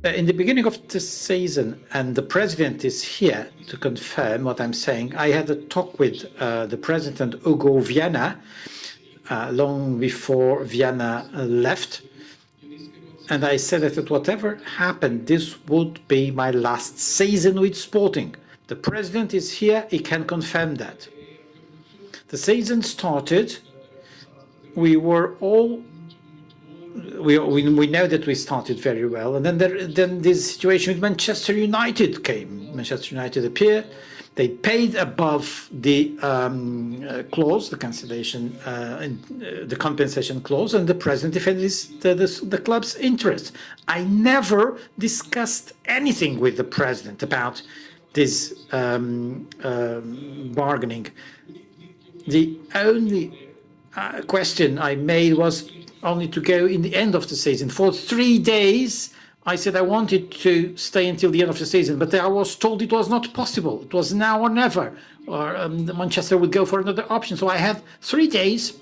In the beginning of the season, and the president is here to confirm what I'm saying, I had a talk with the president, Hugo Viana, long before Viana left. And I said that whatever happened, this would be my last season with Sporting. The president is here, he can confirm that. The season started, we were all we know that we started very well, and then this situation with Manchester United came. Manchester United appeared. They paid above the clause, the cancellation, the compensation clause, and the president defended the club's interest. I never discussed anything with the president about this bargaining. The only question I made was only to go in the end of the season. For 3 days, I said I wanted to stay until the end of the season, but I was told it was not possible. It was now or never, or Manchester would go for another option. So I had 3 days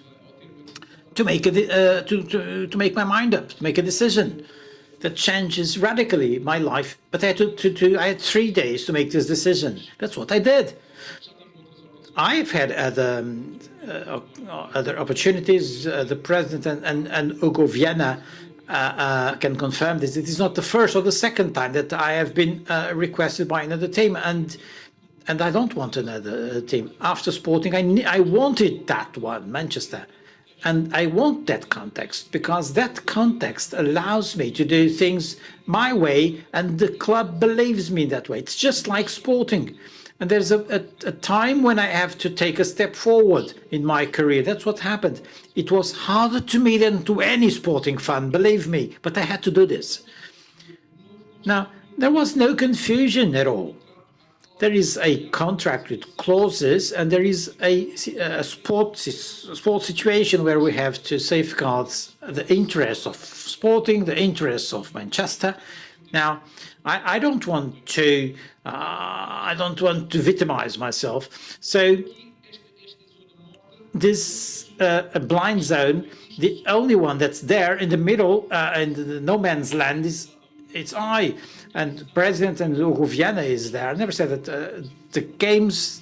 to make to make my mind up, to make a decision that changes radically my life. But I had 3 days to make this decision. That's what I did. I've had other opportunities. The president and Hugo Viana can confirm this. It is not the first or the second time that I have been requested by another team, and I don't want another team. After Sporting, I wanted that one, Manchester, and I want that context, because that context allows me to do things my way, and the club believes me that way. It's just like Sporting. And there's a time when I have to take a step forward in my career. That's what happened. It was harder to me than to any Sporting fan, believe me, but I had to do this. Now, there was no confusion at all. There is a contract with clauses, and there is a sport situation where we have to safeguard the interests of Sporting, the interests of Manchester. Now, I don't want to victimize myself. So this blind zone, the only one that's there in the middle, in the no man's land, it's I. And President and Hugo Viana is there. I never said that the games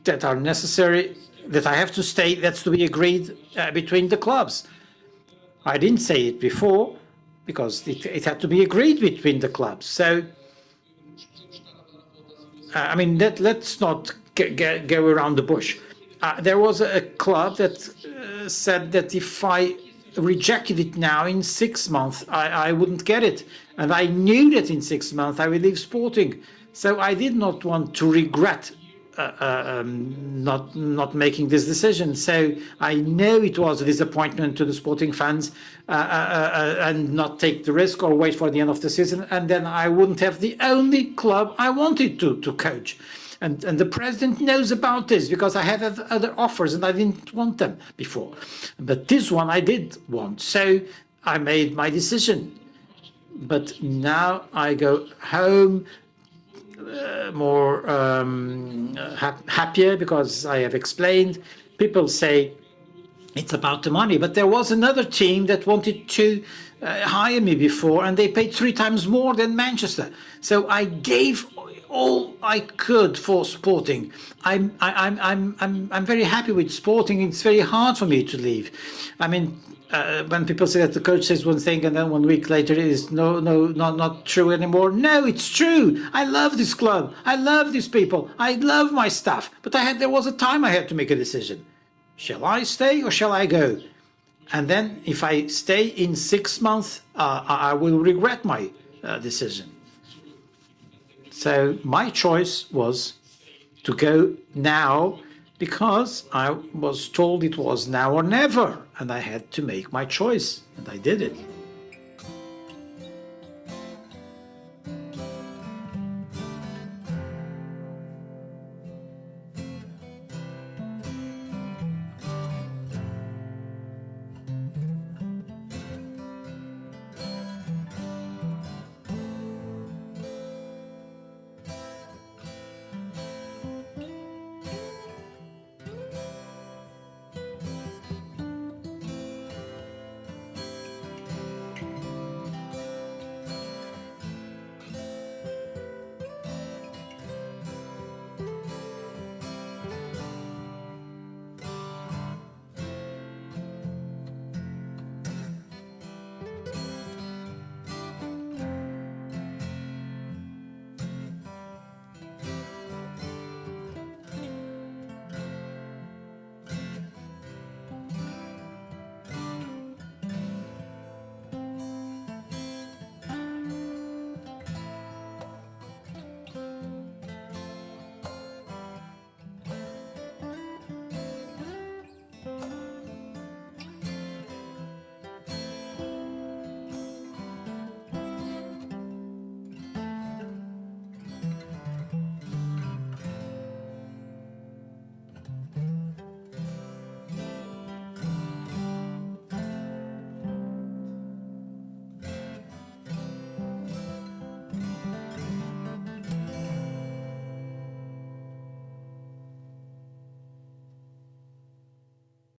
that are necessary, that I have to stay, that's to be agreed between the clubs. I didn't say it before, because it had to be agreed between the clubs. So, I mean, let's not go around the bush. There was a club that said that if I rejected it now in 6 months, I wouldn't get it. And I knew that in 6 months I would leave Sporting. So I did not want to regret not making this decision. So I know it was a disappointment to the Sporting fans and not take the risk or wait for the end of the season, and then I wouldn't have the only club I wanted to coach. And the president knows about this, because I had other offers and I didn't want them before. But this one I did want. So I made my decision. But now I go home more happier, because I have explained. People say it's about the money, but there was another team that wanted to hire me before, and they paid 3 times more than Manchester. So I gave all I could for Sporting. I'm very happy with Sporting. It's very hard for me to leave. I mean, when people say that the coach says one thing and then 1 week later it is not true anymore. No, it's true. I love this club. I love these people. I love my staff. But there was a time I had to make a decision. Shall I stay or shall I go? And then if I stay in 6 months, I will regret my decision. So my choice was to go now, because I was told it was now or never, and I had to make my choice, and I did it.